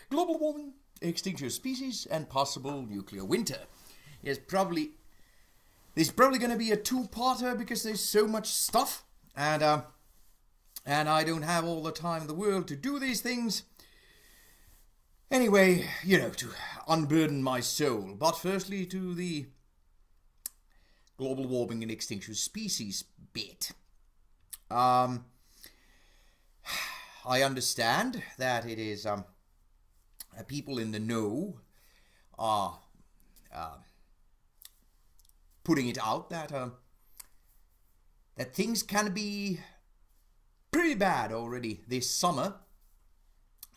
Global warming, extinction of species, and possible nuclear winter. Yes, probably. There's probably going to be a two-parter because there's so much stuff, and I don't have all the time in the world to do these things. Anyway, to unburden my soul. But firstly, to the global warming and extinction of species bit. I understand that it is people in the know are putting it out that things can be pretty bad already this summer,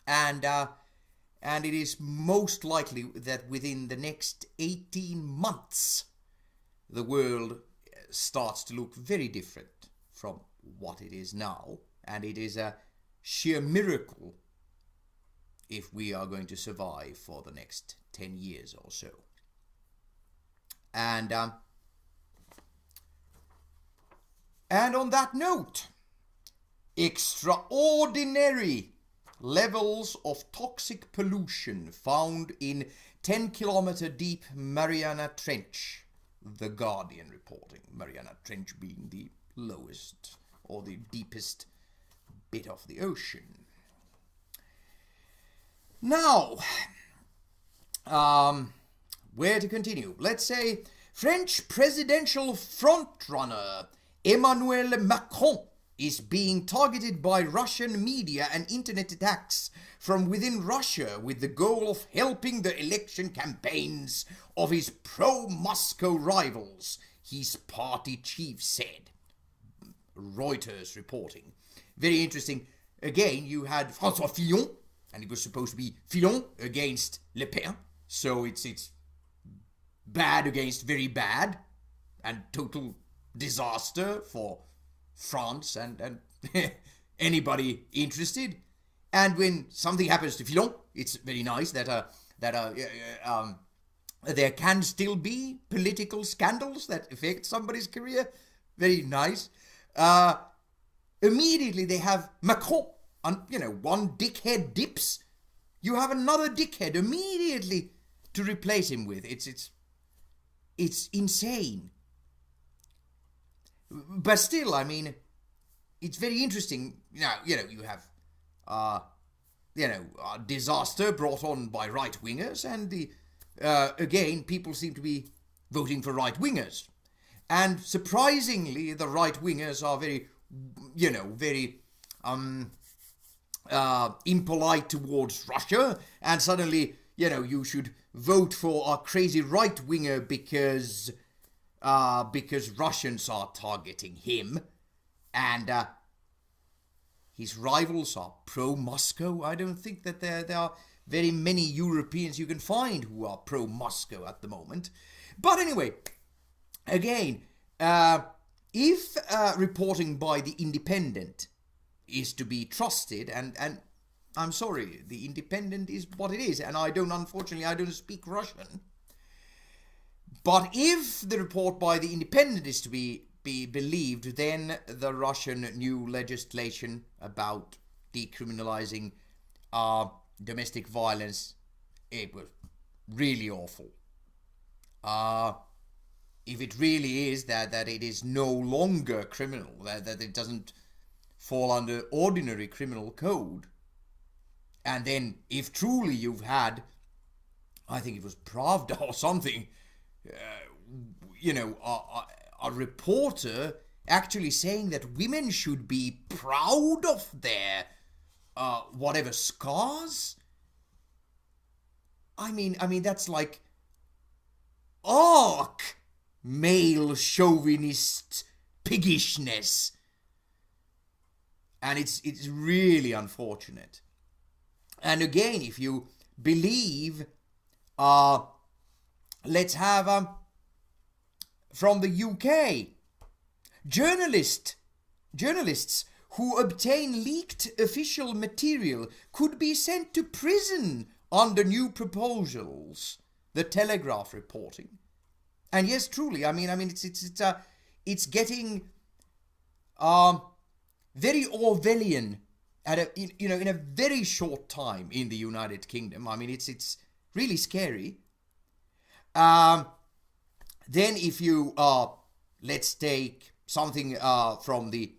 and it is most likely that within the next 18 months the world starts to look very different from what it is now, and it is a sheer miracle if we are going to survive for the next 10 years or so. And on that note, extraordinary levels of toxic pollution found in 10-kilometer deep Mariana Trench. The Guardian reporting. Mariana Trench being the lowest or the deepest bit of the ocean. Now, where to continue? Let's say French presidential frontrunner Emmanuel Macron is being targeted by Russian media and internet attacks from within Russia with the goal of helping the election campaigns of his pro-Moscow rivals, his party chief said. Reuters reporting. Very interesting. Again, you had François Fillon, and it was supposed to be Fillon against Le Pen, so it's bad against very bad, and total disaster for France and anybody interested. And when something happens to Fillon, it's very nice that there can still be political scandals that affect somebody's career. Very nice. Immediately they have Macron, one dickhead dips, you have another dickhead immediately to replace him with. It's insane. But still, it's very interesting. Now, you have, a disaster brought on by right-wingers, and again, people seem to be voting for right-wingers. And surprisingly, the right-wingers are very impolite towards Russia, and suddenly, you should vote for a crazy right-winger because Russians are targeting him, and his rivals are pro-Moscow. I don't think that there are very many Europeans you can find who are pro-Moscow at the moment. But anyway, again, if reporting by The Independent is to be trusted, and I'm sorry, The Independent is what it is, and unfortunately, I don't speak Russian. But if the report by The Independent is to be believed, then the Russian new legislation about decriminalizing domestic violence, it was really awful. If it really is that it is no longer criminal, that it doesn't fall under ordinary criminal code, and then if truly you've had, I think it was Pravda or something, a reporter actually saying that women should be proud of their whatever scars. I mean that's like male chauvinist piggishness, and it's really unfortunate. And again, if you believe, let's have from the UK, journalists who obtain leaked official material could be sent to prison under new proposals. The Telegraph reporting. And yes, truly, it's getting very Orwellian in a very short time in the United Kingdom. I mean, it's really scary. Then if you let's take something from the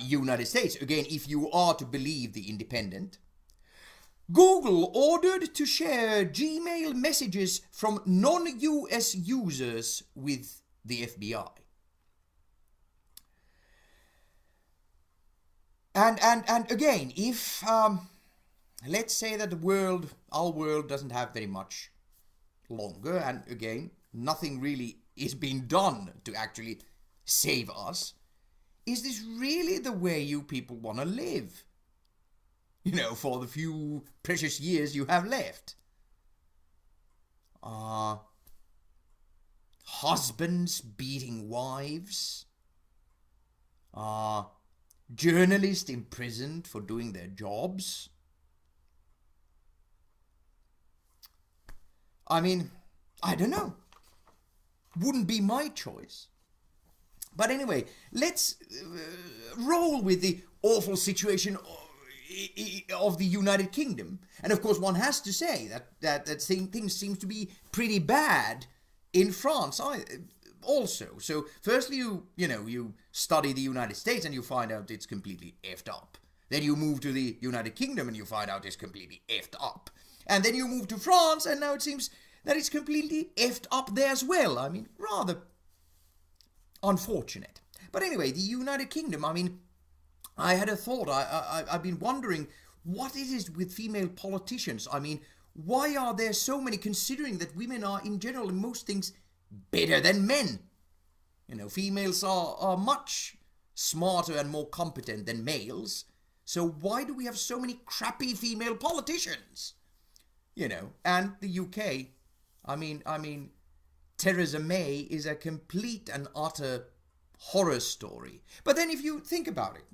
United States again, if you are to believe the Independent, Google ordered to share Gmail messages from non-US users with the FBI. And again, if let's say that our world doesn't have very much longer, and again, nothing really is being done to actually save us, is this really the way you people want to live? For the few precious years you have left. Husbands beating wives. Journalists imprisoned for doing their jobs. I mean, I don't know. Wouldn't be my choice. But anyway, let's roll with the awful situation of the United Kingdom. And of course, one has to say that things seem to be pretty bad in France also. So firstly, you study the United States and you find out it's completely effed up. Then you move to the United Kingdom and you find out it's completely effed up. And then you move to France and now it seems that it's completely effed up there as well. I mean, rather unfortunate. But anyway, the United Kingdom, I mean, I had a thought. I've been wondering what it is with female politicians. I mean, why are there so many, considering that women are in general in most things better than men? Females are much smarter and more competent than males. So why do we have so many crappy female politicians? And the UK, I mean, Theresa May is a complete and utter horror story. But then if you think about it,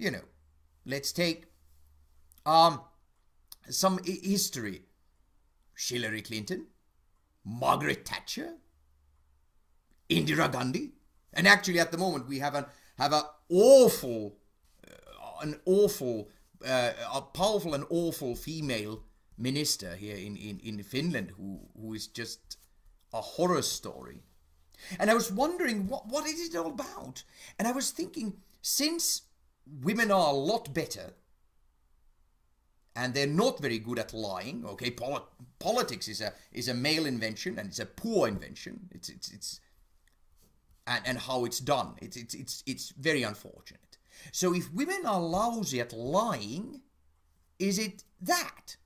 let's take some history. Hillary Clinton, Margaret Thatcher, Indira Gandhi, and actually at the moment we have a powerful and awful female minister here in Finland who is just a horror story. And I was wondering what is it all about? And I was thinking, since women are a lot better and they're not very good at lying, okay, politics is a male invention and it's a poor invention. It's and how it's done. It's very unfortunate. So if women are lousy at lying, is it that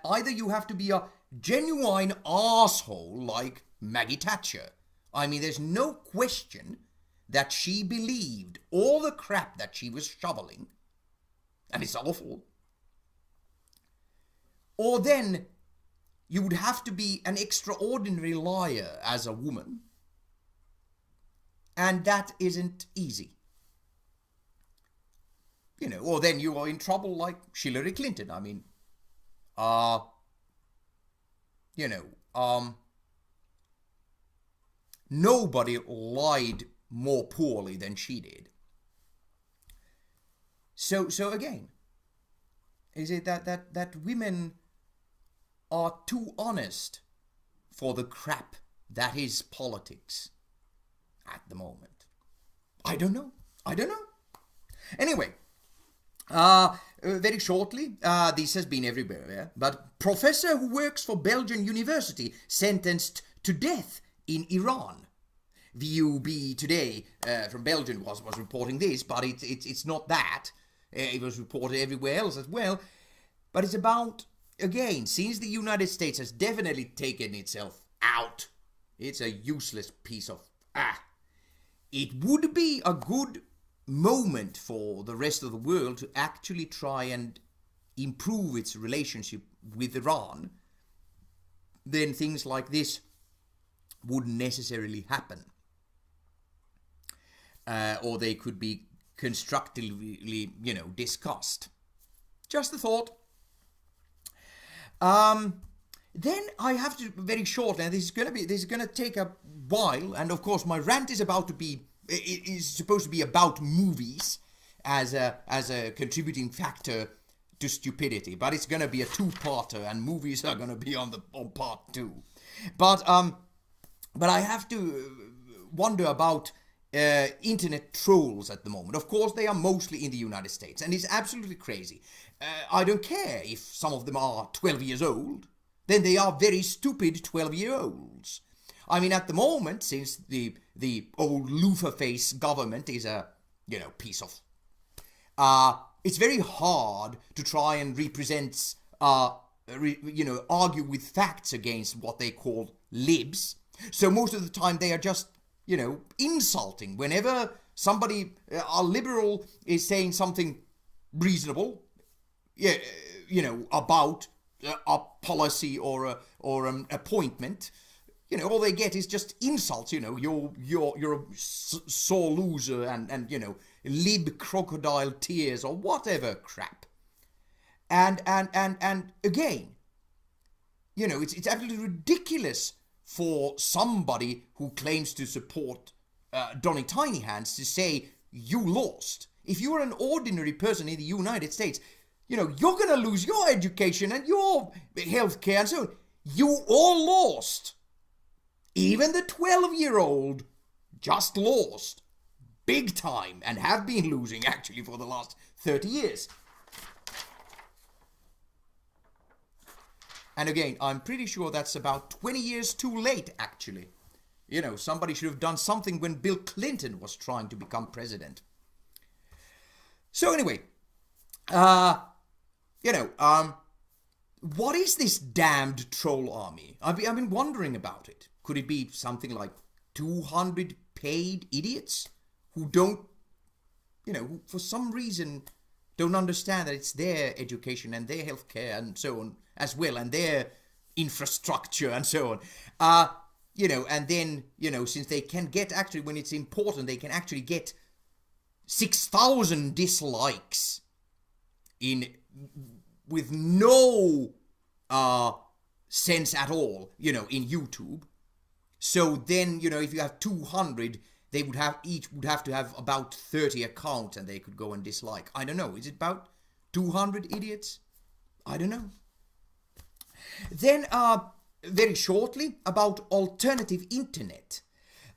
either you have to be a genuine asshole like Maggie Thatcher? I mean, there's no question that she believed all the crap that she was shoveling, and it's awful. Or then you would have to be an extraordinary liar as a woman, and that isn't easy. Or then you are in trouble like Hillary Clinton. I mean, nobody lied more poorly than she did. So again, is it that women are too honest for the crap that is politics at the moment? I don't know. Anyway, very shortly, this has been everywhere, yeah? But professor who works for Belgian university sentenced to death in Iran. VUB today from Belgium was reporting this, but it's not that. It was reported everywhere else as well. But it's about, again, since the United States has definitely taken itself out, it's a useless piece of it would be a good moment for the rest of the world to actually try and improve its relationship with Iran. Then things like this wouldn't necessarily happen. Or they could be constructively, discussed. Just a thought. Then I have to very shortly, and this is gonna take a while, and of course my rant is supposed to be about movies, as a contributing factor to stupidity. But it's gonna be a two-parter, and movies are gonna be on part 2. But I have to wonder about internet trolls at the moment. Of course, they are mostly in the United States, and it's absolutely crazy. I don't care if some of them are 12 years old. Then they are very stupid 12-year-olds. I mean, at the moment, since the old loofah face government is a, piece of... it's very hard to try and represent, argue with facts against what they call libs. So most of the time they are just, insulting. Whenever somebody, a liberal, is saying something reasonable, about a policy or an appointment, all they get is just insults. You're a sore loser and lib crocodile tears or whatever crap. And again, it's absolutely ridiculous for somebody who claims to support Donny Tiny Hands to say you lost. If you're an ordinary person in the United States, you're going to lose your education and your healthcare and so on. You all lost. Even the 12-year-old just lost. Big time. And have been losing, actually, for the last 30 years. And again, I'm pretty sure that's about 20 years too late, actually. Somebody should have done something when Bill Clinton was trying to become president. So anyway, what is this damned troll army? I've been wondering about it. Could it be something like 200 paid idiots who don't, who for some reason don't understand that it's their education and their healthcare and so on as well, and their infrastructure and so on. And then, since they can get, actually, when it's important, they can actually get 6,000 dislikes with no sense at all, in YouTube. So then, if you have 200, they would have to have about 30 accounts, and they could go and dislike. I don't know. Is it about 200 idiots? I don't know. Then, very shortly, about alternative internet.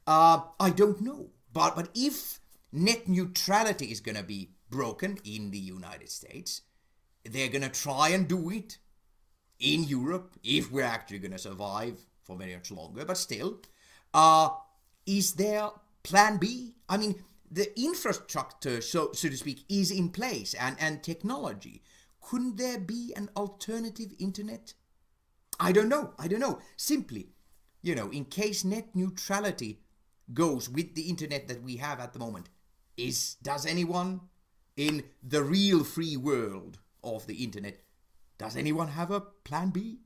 I don't know. But if net neutrality is going to be broken in the United States, they're going to try and do it in Europe, if we're actually going to survive for very much longer. But still, is there plan B? I mean, the infrastructure, so to speak, is in place, and technology. Couldn't there be an alternative internet? I don't know. Simply, in case net neutrality goes with the internet that we have at the moment, does anyone in the real free world of the internet, does anyone have a plan B?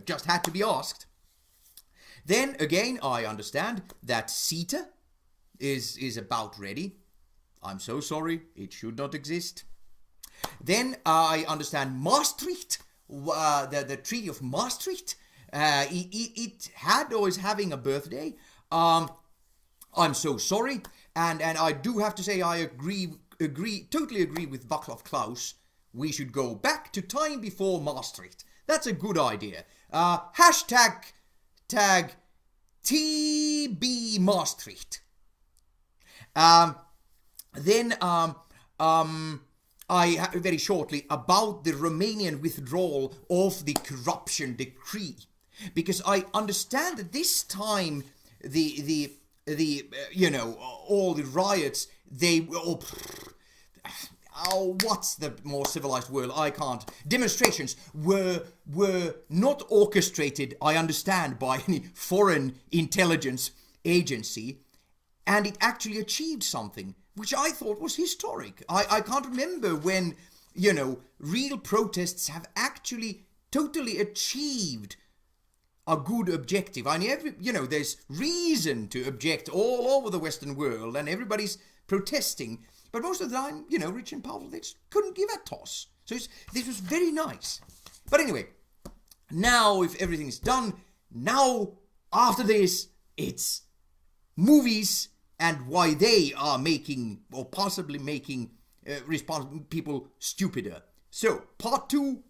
Just had to be asked. Then again, I understand that CETA is about ready. I'm so sorry, it should not exist. Then I understand Maastricht, the Treaty of Maastricht, it had or is having a birthday. I'm so sorry, and I do have to say I totally agree with Václav Klaus. We should go back to time before Maastricht. That's a good idea. Hashtag TB Maastricht. Then I very shortly about the Romanian withdrawal of the corruption decree, because I understand that this time all the riots, what's the more civilized word? I can't. Demonstrations were not orchestrated, I understand, by any foreign intelligence agency, and it actually achieved something which I thought was historic. I can't remember when, real protests have actually totally achieved a good objective. I mean, there's reason to object all over the Western world, and everybody's protesting. But most of the time, rich and powerful, they just couldn't give a toss. So this was very nice. But anyway, now if everything's done, now after this, it's movies and why they are making, or possibly making, people stupider. So, part 2